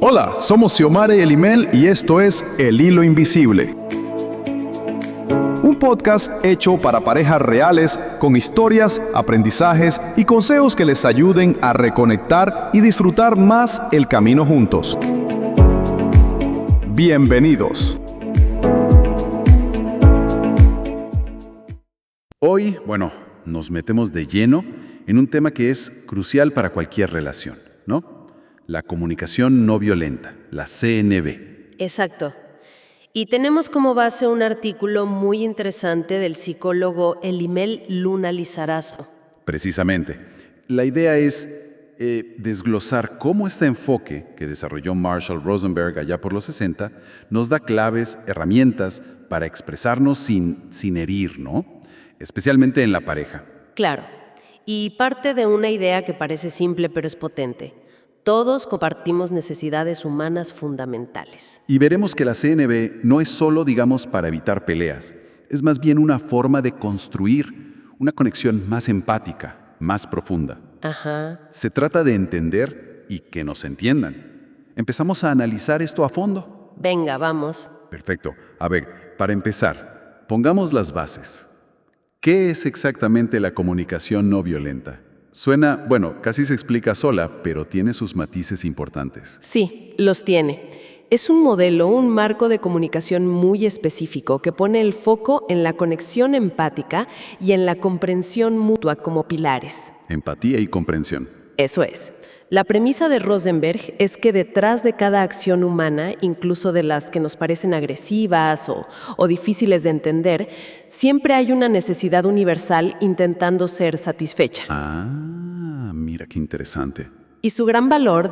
Hola, somos Xiomara y Elimel y esto es El Hilo Invisible. Un podcast hecho para parejas reales con historias, aprendizajes y consejos que les ayuden a reconectar y disfrutar más el camino juntos. Bienvenidos. Hoy, nos metemos de lleno en un tema que es crucial para cualquier relación, ¿no? La comunicación no violenta, la CNV. Exacto. Y tenemos como base un artículo muy interesante del psicólogo Elimel Luna Lizarazo. Precisamente. La idea es desglosar cómo este enfoque que desarrolló Marshall Rosenberg allá por los 60 nos da claves, herramientas para expresarnos sin herir, ¿no? Especialmente en la pareja. Claro. Y parte de una idea que parece simple pero es potente. Todos compartimos necesidades humanas fundamentales. Y veremos que la CNV no es solo, para evitar peleas. Es más bien una forma de construir una conexión más empática, más profunda. Ajá. Se trata de entender y que nos entiendan. ¿Empezamos a analizar esto a fondo? Venga, vamos. Perfecto. A ver, para empezar, pongamos las bases. ¿Qué es exactamente la comunicación no violenta? Suena, casi se explica sola, pero tiene sus matices importantes. Sí, los tiene. Es un modelo, un marco de comunicación muy específico que pone el foco en la conexión empática y en la comprensión mutua como pilares. Empatía y comprensión. Eso es. La premisa de Rosenberg es que detrás de cada acción humana, incluso de las que nos parecen agresivas o difíciles de entender, siempre hay una necesidad universal intentando ser satisfecha. Mira qué interesante. Y su gran valor,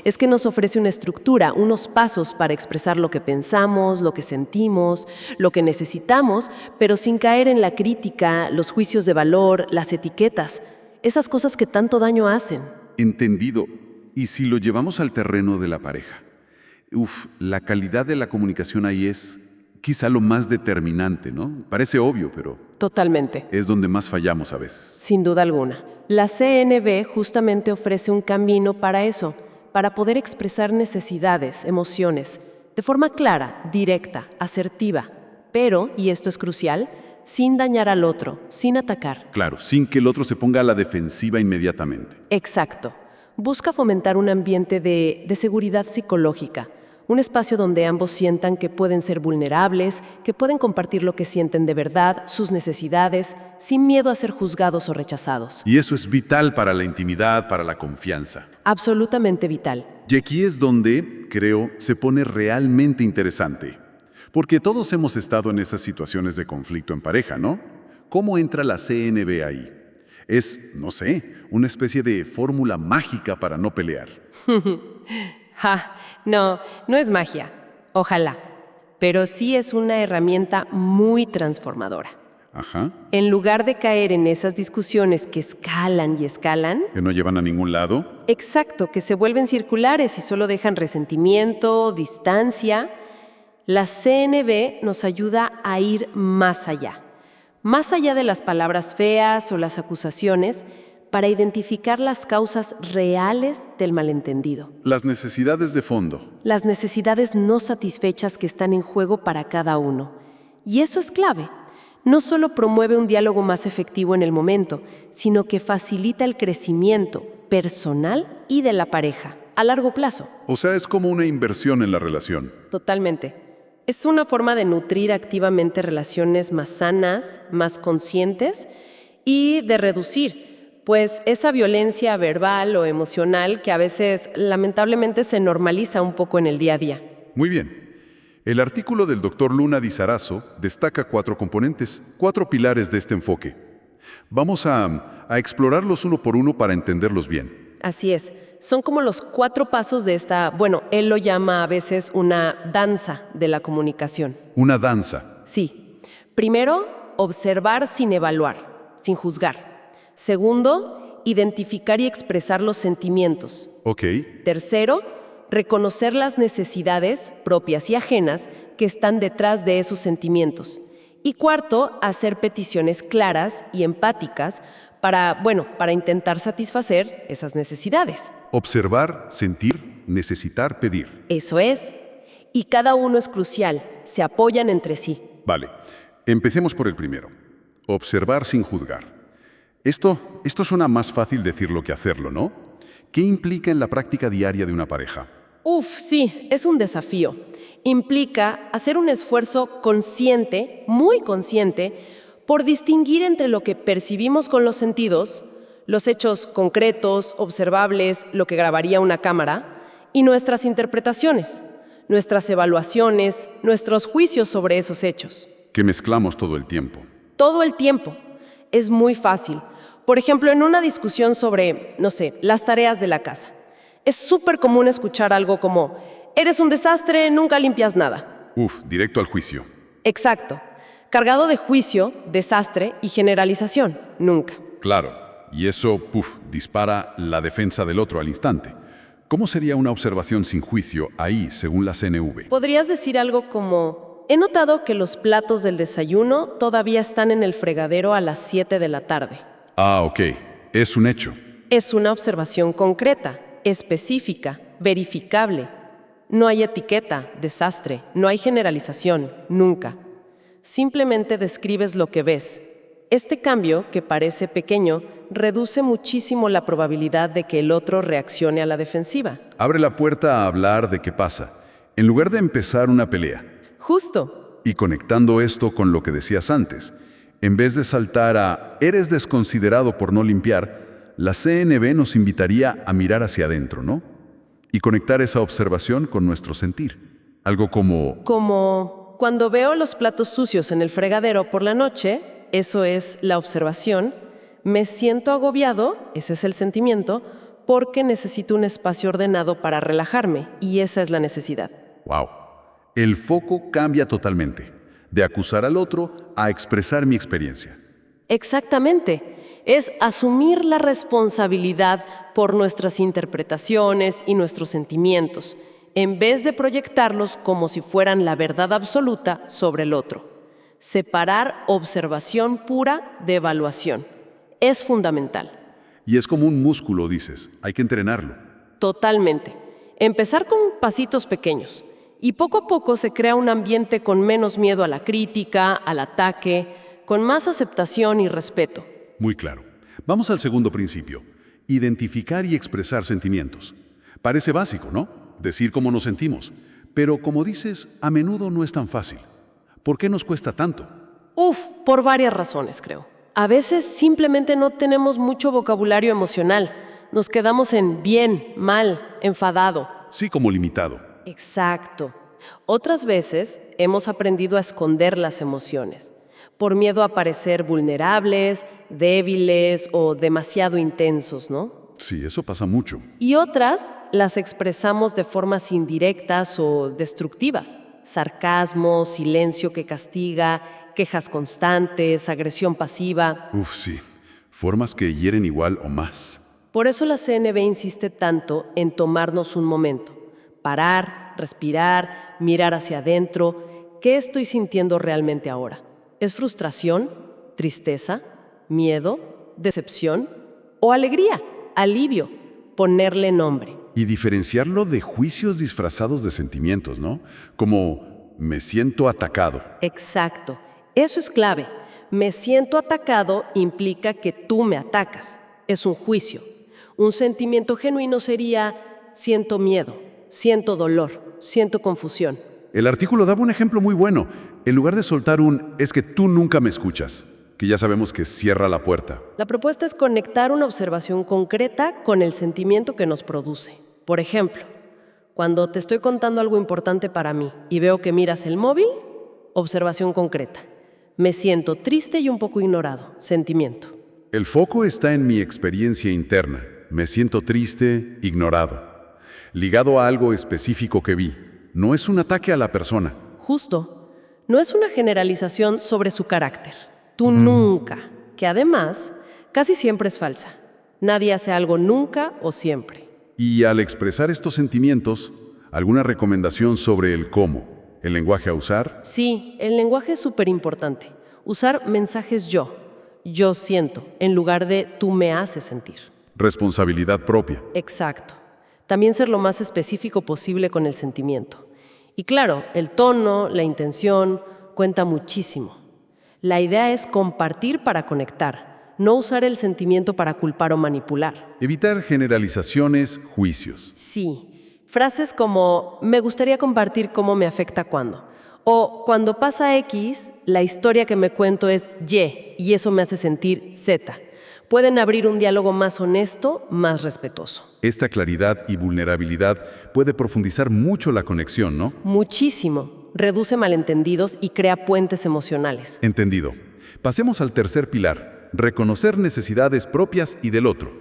es que nos ofrece una estructura, unos pasos para expresar lo que pensamos, lo que sentimos, lo que necesitamos, pero sin caer en la crítica, los juicios de valor, las etiquetas, esas cosas que tanto daño hacen. Entendido. Y si lo llevamos al terreno de la pareja, la calidad de la comunicación ahí es quizá lo más determinante, ¿no? Parece obvio, pero Totalmente. es donde más fallamos a veces. Sin duda alguna. La CNV justamente ofrece un camino para eso, para poder expresar necesidades, emociones, de forma clara, directa, asertiva, pero, y esto es crucial, sin dañar al otro, sin atacar. Claro, sin que el otro se ponga a la defensiva inmediatamente. Exacto. Busca fomentar un ambiente de seguridad psicológica, un espacio donde ambos sientan que pueden ser vulnerables, que pueden compartir lo que sienten de verdad, sus necesidades, sin miedo a ser juzgados o rechazados. Y eso es vital para la intimidad, para la confianza. Absolutamente vital. Y aquí es donde, creo, se pone realmente interesante. Porque todos hemos estado en esas situaciones de conflicto en pareja, ¿no? ¿Cómo entra la CNV ahí? Es, una especie de fórmula mágica para no pelear. No es magia. Ojalá. Pero sí es una herramienta muy transformadora. Ajá. En lugar de caer en esas discusiones que escalan y escalan. ¿Que no llevan a ningún lado? Exacto, que se vuelven circulares y solo dejan resentimiento, distancia. La CNV nos ayuda a ir más allá de las palabras feas o las acusaciones, para identificar las causas reales del malentendido. Las necesidades de fondo. Las necesidades no satisfechas que están en juego para cada uno. Y eso es clave. No solo promueve un diálogo más efectivo en el momento, sino que facilita el crecimiento personal y de la pareja, a largo plazo. O sea, es como una inversión en la relación. Totalmente. Es una forma de nutrir activamente relaciones más sanas, más conscientes y de reducir, pues, esa violencia verbal o emocional que a veces lamentablemente se normaliza un poco en el día a día. Muy bien. El artículo del Dr. Luna Lizarazo destaca 4 componentes, 4 pilares de este enfoque. Vamos a explorarlos uno por uno para entenderlos bien. Así es. Son como los 4 pasos de esta, él lo llama a veces una danza de la comunicación. Una danza. Sí. Primero, observar sin evaluar, sin juzgar. Segundo, identificar y expresar los sentimientos. Ok. Tercero, reconocer las necesidades propias y ajenas que están detrás de esos sentimientos. Y cuarto, hacer peticiones claras y empáticas para intentar satisfacer esas necesidades. Observar, sentir, necesitar, pedir. Eso es. Y cada uno es crucial, se apoyan entre sí. Vale, empecemos por el primero. Observar sin juzgar. Esto suena más fácil decirlo que hacerlo, ¿no? ¿Qué implica en la práctica diaria de una pareja? Sí, es un desafío. Implica hacer un esfuerzo consciente, muy consciente, por distinguir entre lo que percibimos con los sentidos, los hechos concretos, observables, lo que grabaría una cámara, y nuestras interpretaciones, nuestras evaluaciones, nuestros juicios sobre esos hechos. Que mezclamos todo el tiempo. Todo el tiempo. Es muy fácil. Por ejemplo, en una discusión sobre, no sé, las tareas de la casa. Es súper común escuchar algo como, eres un desastre, nunca limpias nada. Directo al juicio. Exacto. Cargado de juicio, desastre y generalización. Nunca. Claro. Y eso, dispara la defensa del otro al instante. ¿Cómo sería una observación sin juicio ahí, según la CNV? Podrías decir algo como, he notado que los platos del desayuno todavía están en el fregadero a las 7 de la tarde. Ok. Es un hecho. Es una observación concreta, específica, verificable. No hay etiqueta, desastre, no hay generalización, nunca. Simplemente describes lo que ves. Este cambio, que parece pequeño, reduce muchísimo la probabilidad de que el otro reaccione a la defensiva. Abre la puerta a hablar de qué pasa, en lugar de empezar una pelea. Justo. Y conectando esto con lo que decías antes, en vez de saltar a «eres desconsiderado por no limpiar», la CNV nos invitaría a mirar hacia adentro, ¿no? Y conectar esa observación con nuestro sentir. Algo como... Como cuando veo los platos sucios en el fregadero por la noche, eso es la observación, me siento agobiado, ese es el sentimiento, porque necesito un espacio ordenado para relajarme, y esa es la necesidad. ¡Wow! El foco cambia totalmente, de acusar al otro a expresar mi experiencia. Exactamente. Es asumir la responsabilidad por nuestras interpretaciones y nuestros sentimientos, en vez de proyectarlos como si fueran la verdad absoluta sobre el otro. Separar observación pura de evaluación. Es fundamental. Y es como un músculo, dices, hay que entrenarlo. Totalmente. Empezar con pasitos pequeños. Y poco a poco se crea un ambiente con menos miedo a la crítica, al ataque, con más aceptación y respeto. Muy claro. Vamos al segundo principio. Identificar y expresar sentimientos. Parece básico, ¿no? Decir cómo nos sentimos. Pero como dices, a menudo no es tan fácil. ¿Por qué nos cuesta tanto? Por varias razones, creo. A veces simplemente no tenemos mucho vocabulario emocional. Nos quedamos en bien, mal, enfadado. Sí, como limitado. Exacto. Otras veces hemos aprendido a esconder las emociones, por miedo a parecer vulnerables, débiles o demasiado intensos, ¿no? Sí, eso pasa mucho. Y otras las expresamos de formas indirectas o destructivas. Sarcasmo, silencio que castiga, quejas constantes, agresión pasiva. Sí. Formas que hieren igual o más. Por eso la CNV insiste tanto en tomarnos un momento. Parar, respirar, mirar hacia adentro. ¿Qué estoy sintiendo realmente ahora? ¿Es frustración, tristeza, miedo, decepción o alegría, alivio? Ponerle nombre. Y diferenciarlo de juicios disfrazados de sentimientos, ¿no? Como me siento atacado. Exacto. Eso es clave. Me siento atacado implica que tú me atacas. Es un juicio. Un sentimiento genuino sería siento miedo, siento dolor, siento confusión. El artículo daba un ejemplo muy bueno. En lugar de soltar un «es que tú nunca me escuchas», que ya sabemos que cierra la puerta. La propuesta es conectar una observación concreta con el sentimiento que nos produce. Por ejemplo, cuando te estoy contando algo importante para mí y veo que miras el móvil, observación concreta. Me siento triste y un poco ignorado, sentimiento. El foco está en mi experiencia interna. Me siento triste, ignorado. Ligado a algo específico que vi. No es un ataque a la persona. Justo. No es una generalización sobre su carácter. Tú nunca, que además casi siempre es falsa. Nadie hace algo nunca o siempre. Y al expresar estos sentimientos, ¿alguna recomendación sobre el cómo? ¿El lenguaje a usar? Sí, el lenguaje es súper importante. Usar mensajes yo siento, en lugar de tú me haces sentir. Responsabilidad propia. Exacto. También ser lo más específico posible con el sentimiento. Y claro, el tono, la intención, cuenta muchísimo. La idea es compartir para conectar, no usar el sentimiento para culpar o manipular. Evitar generalizaciones, juicios. Sí, frases como me gustaría compartir cómo me afecta cuando. O cuando pasa X, la historia que me cuento es Y eso me hace sentir Z. Pueden abrir un diálogo más honesto, más respetuoso. Esta claridad y vulnerabilidad puede profundizar mucho la conexión, ¿no? Muchísimo. Reduce malentendidos y crea puentes emocionales. Entendido. Pasemos al tercer pilar, reconocer necesidades propias y del otro.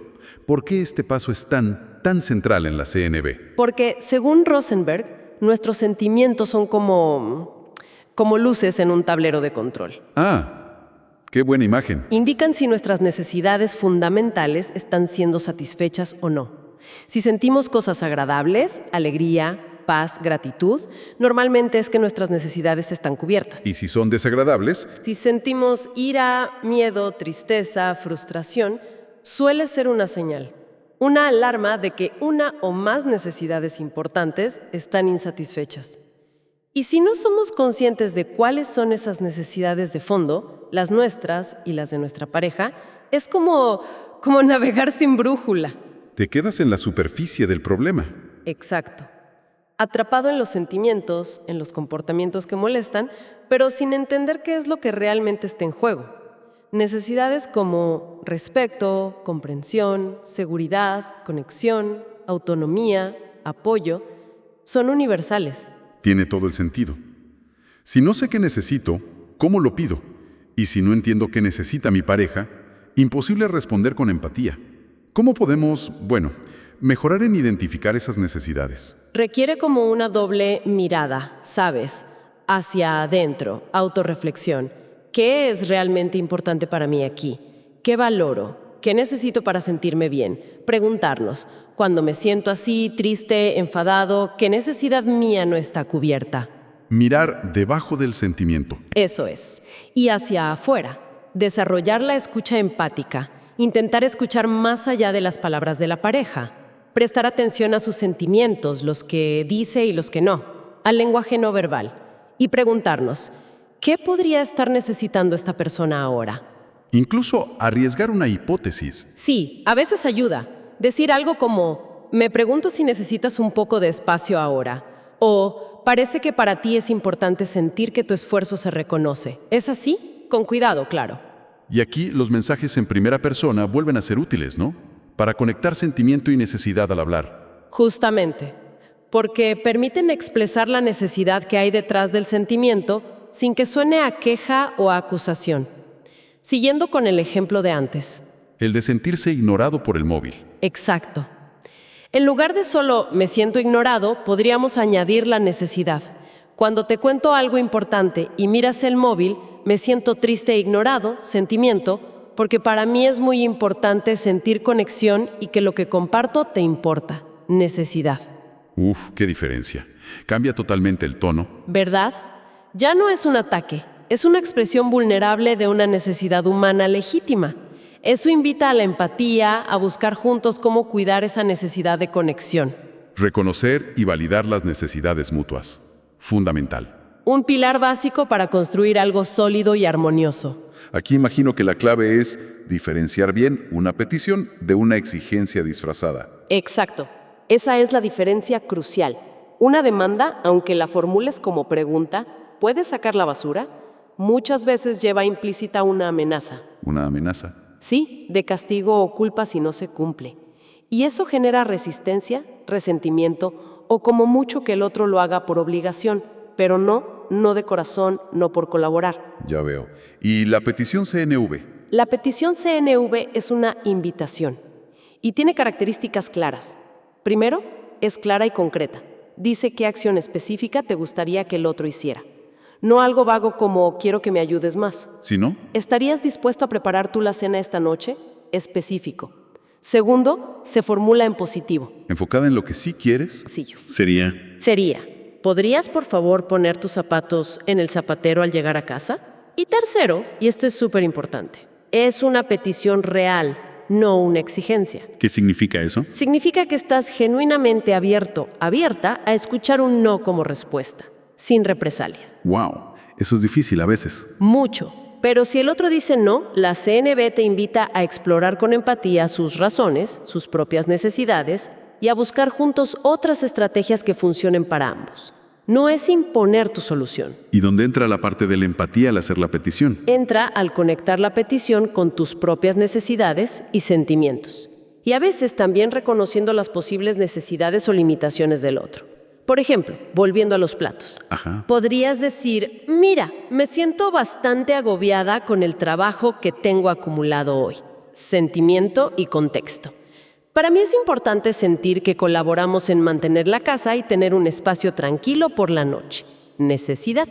¿Por qué este paso es tan central en la CNV? Porque, según Rosenberg, nuestros sentimientos son como luces en un tablero de control. Qué buena imagen. Indican si nuestras necesidades fundamentales están siendo satisfechas o no. Si sentimos cosas agradables, alegría, paz, gratitud, normalmente es que nuestras necesidades están cubiertas. Y si son desagradables, Si sentimos ira, miedo, tristeza, frustración, suele ser una señal, una alarma de que una o más necesidades importantes están insatisfechas. Y si no somos conscientes de cuáles son esas necesidades de fondo, las nuestras y las de nuestra pareja, es como navegar sin brújula. te quedas en la superficie del problema. Exacto. Atrapado en los sentimientos, en los comportamientos que molestan, pero sin entender qué es lo que realmente está en juego. Necesidades como respeto, comprensión, seguridad, conexión, autonomía, apoyo, son universales. Tiene todo el sentido. Si no sé qué necesito, ¿cómo lo pido? Y si no entiendo qué necesita mi pareja, imposible responder con empatía. ¿Cómo podemos, mejorar en identificar esas necesidades? Requiere como una doble mirada, ¿sabes? Hacia adentro, autorreflexión. ¿Qué es realmente importante para mí aquí? ¿Qué valoro? ¿Qué necesito para sentirme bien? Preguntarnos, cuando me siento así, triste, enfadado, ¿qué necesidad mía no está cubierta? Mirar debajo del sentimiento. Eso es. Y hacia afuera, desarrollar la escucha empática, intentar escuchar más allá de las palabras de la pareja, prestar atención a sus sentimientos, los que dice y los que no, al lenguaje no verbal, y preguntarnos, ¿qué podría estar necesitando esta persona ahora? Incluso arriesgar una hipótesis. Sí, a veces ayuda. Decir algo como, me pregunto si necesitas un poco de espacio ahora, o parece que para ti es importante sentir que tu esfuerzo se reconoce. ¿Es así? Con cuidado, claro. Y aquí los mensajes en primera persona vuelven a ser útiles, ¿no? Para conectar sentimiento y necesidad al hablar. Justamente, porque permiten expresar la necesidad que hay detrás del sentimiento sin que suene a queja o a acusación. Siguiendo con el ejemplo de antes. El de sentirse ignorado por el móvil. Exacto. En lugar de solo me siento ignorado, podríamos añadir la necesidad. Cuando te cuento algo importante y miras el móvil, me siento triste e ignorado, sentimiento, porque para mí es muy importante sentir conexión y que lo que comparto te importa. Necesidad. Qué diferencia. Cambia totalmente el tono. ¿Verdad? Ya no es un ataque, es una expresión vulnerable de una necesidad humana legítima. Eso invita a la empatía, a buscar juntos cómo cuidar esa necesidad de conexión. Reconocer y validar las necesidades mutuas. Fundamental. Un pilar básico para construir algo sólido y armonioso. Aquí imagino que la clave es diferenciar bien una petición de una exigencia disfrazada. Exacto. Esa es la diferencia crucial. Una demanda, aunque la formules como pregunta, ¿puedes sacar la basura? Muchas veces lleva implícita una amenaza. ¿Una amenaza? Sí, de castigo o culpa si no se cumple. Y eso genera resistencia, resentimiento o como mucho que el otro lo haga por obligación, pero no de corazón, no por colaborar. Ya veo. ¿Y la petición CNV? La petición CNV es una invitación y tiene características claras. Primero, es clara y concreta. Dice qué acción específica te gustaría que el otro hiciera. No algo vago como quiero que me ayudes más. ¿Si no? ¿Estarías dispuesto a preparar tú la cena esta noche? Específico. Segundo, se formula en positivo. ¿Enfocada en lo que sí quieres? Sí. Sería. ¿Podrías, por favor, poner tus zapatos en el zapatero al llegar a casa? Y tercero, y esto es súper importante, es una petición real, no una exigencia. ¿Qué significa eso? Significa que estás genuinamente abierto, abierta a escuchar un no como respuesta, sin represalias. ¡Wow! Eso es difícil a veces. Mucho. Pero si el otro dice no, la CNB te invita a explorar con empatía sus razones, sus propias necesidades y a buscar juntos otras estrategias que funcionen para ambos. No es imponer tu solución. ¿Y dónde entra la parte de la empatía al hacer la petición? Entra al conectar la petición con tus propias necesidades y sentimientos. Y a veces también reconociendo las posibles necesidades o limitaciones del otro. Por ejemplo, volviendo a los platos. Ajá. Podrías decir, mira, me siento bastante agobiada con el trabajo que tengo acumulado hoy. Sentimiento y contexto. Para mí es importante sentir que colaboramos en mantener la casa y tener un espacio tranquilo por la noche. Necesidad.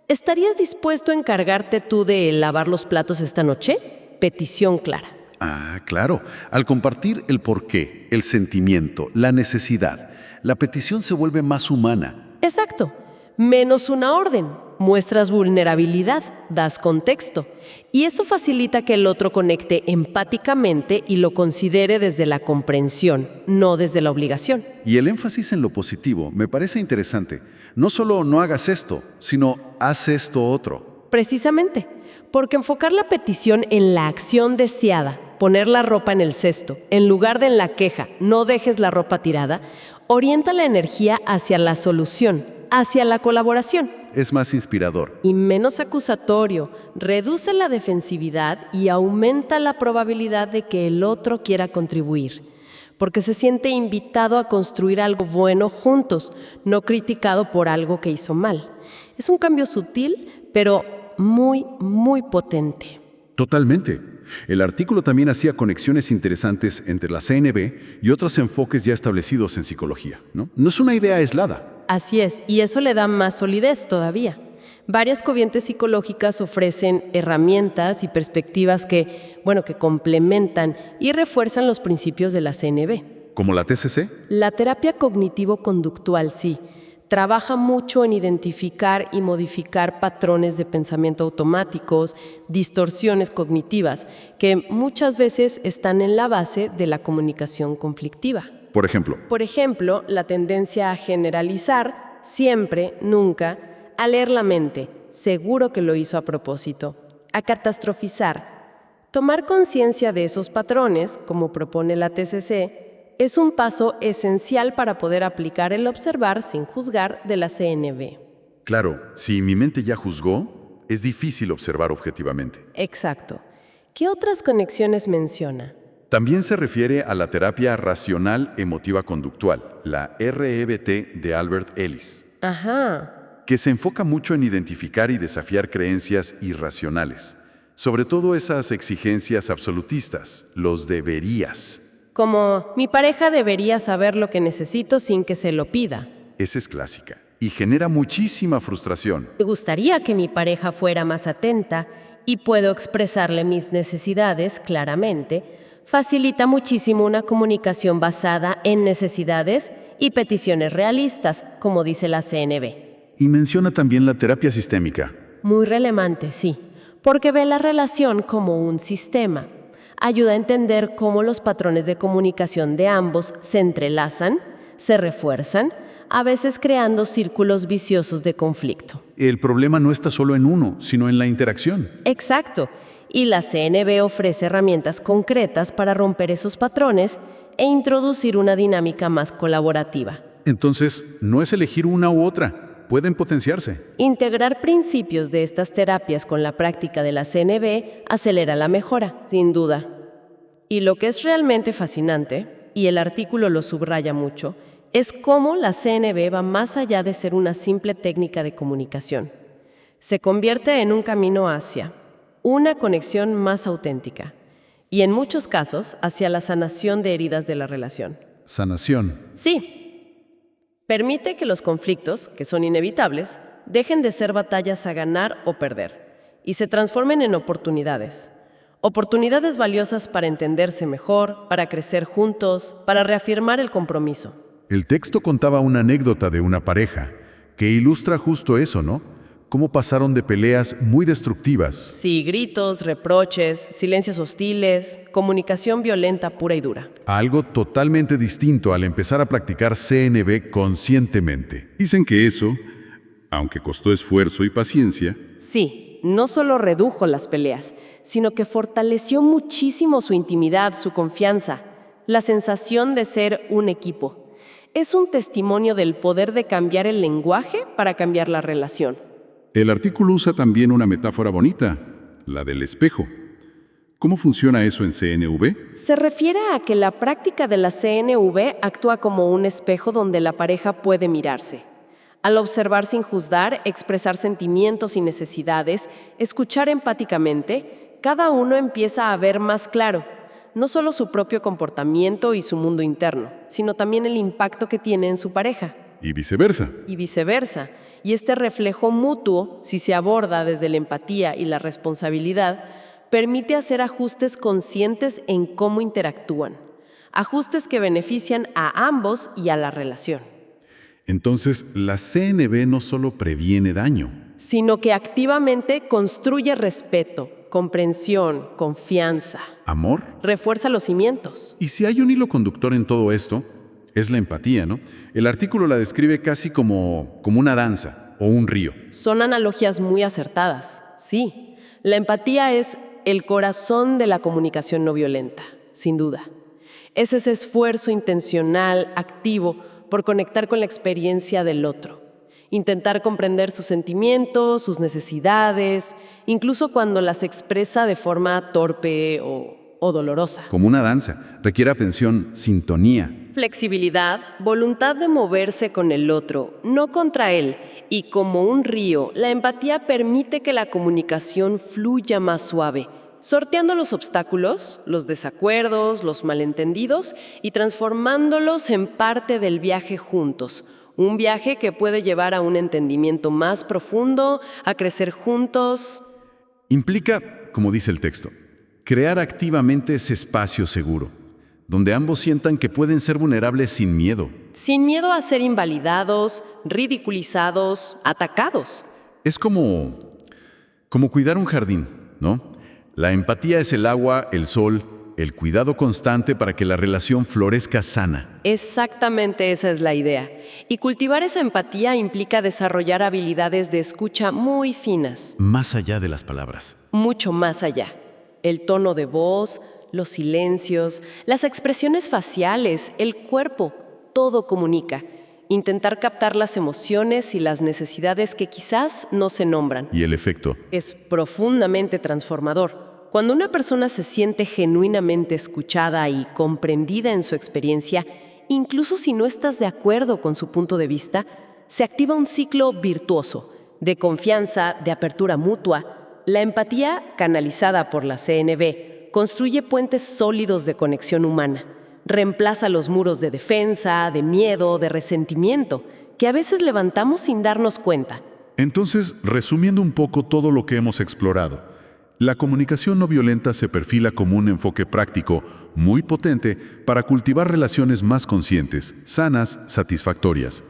¿Estarías dispuesto a encargarte tú de lavar los platos esta noche? Petición clara. Ah, claro. Al compartir el porqué, el sentimiento, la necesidad, la petición se vuelve más humana. Exacto. Menos una orden. Muestras vulnerabilidad, das contexto. Y eso facilita que el otro conecte empáticamente y lo considere desde la comprensión, no desde la obligación. Y el énfasis en lo positivo me parece interesante. No solo no hagas esto, sino haz esto otro. Precisamente, porque enfocar la petición en la acción deseada, poner la ropa en el cesto, en lugar de en la queja, no dejes la ropa tirada, orienta la energía hacia la solución, hacia la colaboración. Es más inspirador. Y menos acusatorio, reduce la defensividad y aumenta la probabilidad de que el otro quiera contribuir, porque se siente invitado a construir algo bueno juntos, no criticado por algo que hizo mal. Es un cambio sutil, pero muy, muy potente. Totalmente. El artículo también hacía conexiones interesantes entre la CNB y otros enfoques ya establecidos en psicología, ¿no? No es una idea aislada. Así es, y eso le da más solidez todavía. Varias corrientes psicológicas ofrecen herramientas y perspectivas que complementan y refuerzan los principios de la CNB. ¿Como la TCC? La terapia cognitivo-conductual, sí. Trabaja mucho en identificar y modificar patrones de pensamiento automáticos, distorsiones cognitivas, que muchas veces están en la base de la comunicación conflictiva. Por ejemplo, la tendencia a generalizar, siempre, nunca, a leer la mente, seguro que lo hizo a propósito, a catastrofizar. Tomar conciencia de esos patrones, como propone la TCC, es un paso esencial para poder aplicar el observar sin juzgar de la CNB. Claro, si mi mente ya juzgó, es difícil observar objetivamente. Exacto. ¿Qué otras conexiones menciona? También se refiere a la terapia racional emotiva conductual, la REBT de Albert Ellis. Ajá. Que se enfoca mucho en identificar y desafiar creencias irracionales, sobre todo esas exigencias absolutistas, los deberías. Como, mi pareja debería saber lo que necesito sin que se lo pida. Esa es clásica y genera muchísima frustración. Me gustaría que mi pareja fuera más atenta y puedo expresarle mis necesidades claramente. Facilita muchísimo una comunicación basada en necesidades y peticiones realistas, como dice la CNB. Y menciona también la terapia sistémica. Muy relevante, sí, porque ve la relación como un sistema. Ayuda a entender cómo los patrones de comunicación de ambos se entrelazan, se refuerzan, a veces creando círculos viciosos de conflicto. El problema no está solo en uno, sino en la interacción. Exacto. Y la CNB ofrece herramientas concretas para romper esos patrones e introducir una dinámica más colaborativa. Entonces, no es elegir una u otra, pueden potenciarse. Integrar principios de estas terapias con la práctica de la CNB acelera la mejora, sin duda. Y lo que es realmente fascinante, y el artículo lo subraya mucho, es cómo la CNB va más allá de ser una simple técnica de comunicación. Se convierte en un camino hacia una conexión más auténtica y, en muchos casos, hacia la sanación de heridas de la relación. Sanación. Sí. Permite que los conflictos, que son inevitables, dejen de ser batallas a ganar o perder y se transformen en oportunidades. Oportunidades valiosas para entenderse mejor, para crecer juntos, para reafirmar el compromiso. El texto contaba una anécdota de una pareja que ilustra justo eso, ¿no? cómo pasaron de peleas muy destructivas Sí, gritos, reproches, silencios hostiles, comunicación violenta pura y dura. a algo totalmente distinto al empezar a practicar CNB conscientemente. Dicen que eso, aunque costó esfuerzo y paciencia, Sí, no solo redujo las peleas, sino que fortaleció muchísimo su intimidad, su confianza, la sensación de ser un equipo. Es un testimonio del poder de cambiar el lenguaje para cambiar la relación. el artículo usa también una metáfora bonita, la del espejo. ¿Cómo funciona eso en CNV? Se refiere a que la práctica de la CNV actúa como un espejo donde la pareja puede mirarse. Al observar sin juzgar, expresar sentimientos y necesidades, escuchar empáticamente, cada uno empieza a ver más claro, no solo su propio comportamiento y su mundo interno, sino también el impacto que tiene en su pareja. Y viceversa. Y viceversa. Y este reflejo mutuo, si se aborda desde la empatía y la responsabilidad, permite hacer ajustes conscientes en cómo interactúan. Ajustes que benefician a ambos y a la relación. Entonces, la CNB no solo previene daño, Sino que activamente construye respeto, comprensión, confianza. amor. Refuerza los cimientos. Y si hay un hilo conductor en todo esto, es la empatía, ¿no? El artículo la describe casi como una danza o un río. Son analogías muy acertadas, sí. La empatía es el corazón de la comunicación no violenta, sin duda. Es ese esfuerzo intencional, activo, por conectar con la experiencia del otro. Intentar comprender sus sentimientos, sus necesidades, incluso cuando las expresa de forma torpe o dolorosa. Como una danza, requiere atención, sintonía. Flexibilidad, voluntad de moverse con el otro, no contra él, y como un río, la empatía permite que la comunicación fluya más suave, sorteando los obstáculos, los desacuerdos, los malentendidos y transformándolos en parte del viaje juntos. Un viaje que puede llevar a un entendimiento más profundo, a crecer juntos. Implica, como dice el texto, crear activamente ese espacio seguro, donde ambos sientan que pueden ser vulnerables sin miedo. Sin miedo a ser invalidados, ridiculizados, atacados. Es como cuidar un jardín, ¿no? La empatía es el agua, el sol, el cuidado constante para que la relación florezca sana. Exactamente esa es la idea. Y cultivar esa empatía implica desarrollar habilidades de escucha muy finas, Más allá de las palabras. mucho más allá. El tono de voz, los silencios, las expresiones faciales, el cuerpo, todo comunica. Intentar captar las emociones y las necesidades que quizás no se nombran. Y el efecto. Es profundamente transformador. Cuando una persona se siente genuinamente escuchada y comprendida en su experiencia, incluso si no estás de acuerdo con su punto de vista, se activa un ciclo virtuoso, de confianza, de apertura mutua. La empatía, canalizada por la CNB, construye puentes sólidos de conexión humana. Reemplaza los muros de defensa, de miedo, de resentimiento, que a veces levantamos sin darnos cuenta. Entonces, resumiendo un poco todo lo que hemos explorado, la comunicación no violenta se perfila como un enfoque práctico muy potente para cultivar relaciones más conscientes, sanas, satisfactorias,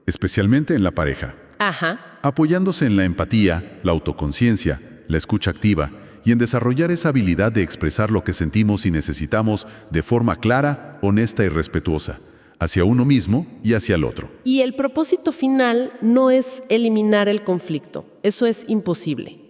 especialmente en la pareja, Ajá. apoyándose en la empatía, la autoconciencia, la escucha activa y en desarrollar esa habilidad de expresar lo que sentimos y necesitamos de forma clara, honesta y respetuosa, hacia uno mismo y hacia el otro. Y el propósito final no es eliminar el conflicto, eso es imposible,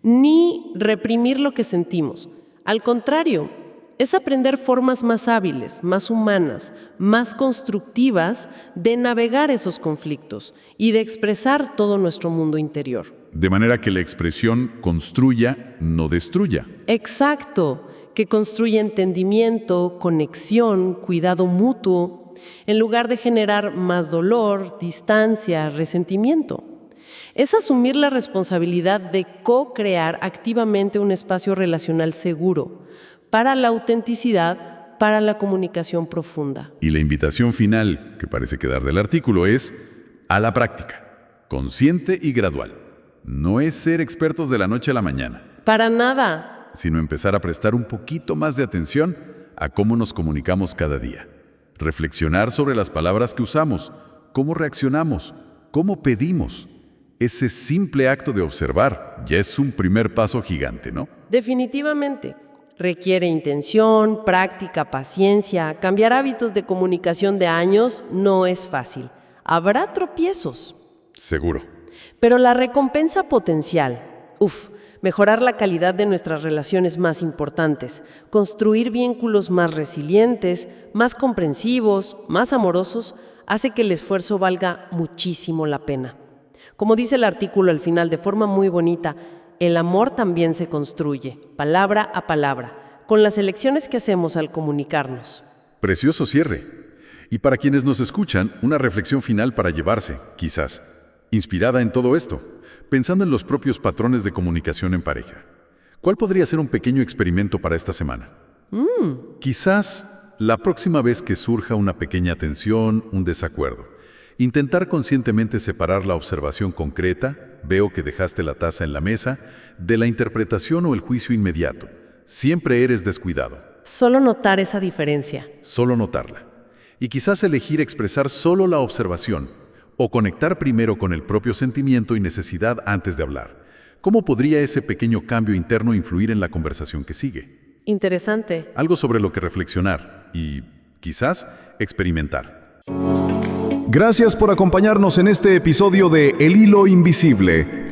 ni reprimir lo que sentimos. Al contrario, es aprender formas más hábiles, más humanas, más constructivas de navegar esos conflictos y de expresar todo nuestro mundo interior. de manera que la expresión construya, no destruya. Exacto, que construye entendimiento, conexión, cuidado mutuo, en lugar de generar más dolor, distancia, resentimiento. Es asumir la responsabilidad de co-crear activamente un espacio relacional seguro para la autenticidad, para la comunicación profunda. Y la invitación final, que parece quedar del artículo, es a la práctica, consciente y gradual. No es ser expertos de la noche a la mañana, Para nada. sino empezar a prestar un poquito más de atención a cómo nos comunicamos cada día. Reflexionar sobre las palabras que usamos, cómo reaccionamos, cómo pedimos Ese simple acto de observar ya es un primer paso gigante, ¿no? Definitivamente. Requiere intención, práctica, paciencia. Cambiar hábitos de comunicación de años no es fácil. Habrá tropiezos. Seguro. Pero la recompensa potencial, mejorar la calidad de nuestras relaciones más importantes, construir vínculos más resilientes, más comprensivos, más amorosos, hace que el esfuerzo valga muchísimo la pena. Como dice el artículo al final de forma muy bonita, el amor también se construye, palabra a palabra, con las elecciones que hacemos al comunicarnos. Precioso cierre. Y para quienes nos escuchan, una reflexión final para llevarse, quizás, inspirada en todo esto, pensando en los propios patrones de comunicación en pareja. ¿Cuál podría ser un pequeño experimento para esta semana? Quizás la próxima vez que surja una pequeña tensión, un desacuerdo, intentar conscientemente separar la observación concreta, veo que dejaste la taza en la mesa, de la interpretación o el juicio inmediato. Siempre eres descuidado. Solo notar esa diferencia. Solo notarla. Y quizás elegir expresar solo la observación, o conectar primero con el propio sentimiento y necesidad antes de hablar. ¿Cómo podría ese pequeño cambio interno influir en la conversación que sigue? Interesante. Algo sobre lo que reflexionar y, quizás, experimentar. Gracias por acompañarnos en este episodio de El Hilo Invisible.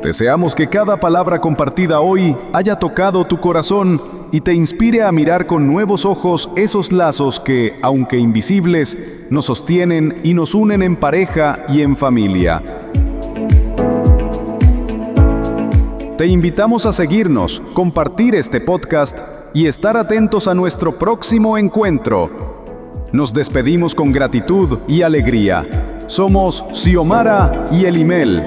Deseamos que cada palabra compartida hoy haya tocado tu corazón y te inspire a mirar con nuevos ojos esos lazos que, aunque invisibles, nos sostienen y nos unen en pareja y en familia. Te invitamos a seguirnos, compartir este podcast y estar atentos a nuestro próximo encuentro. Nos despedimos con gratitud y alegría. Somos Xiomara y Elimel.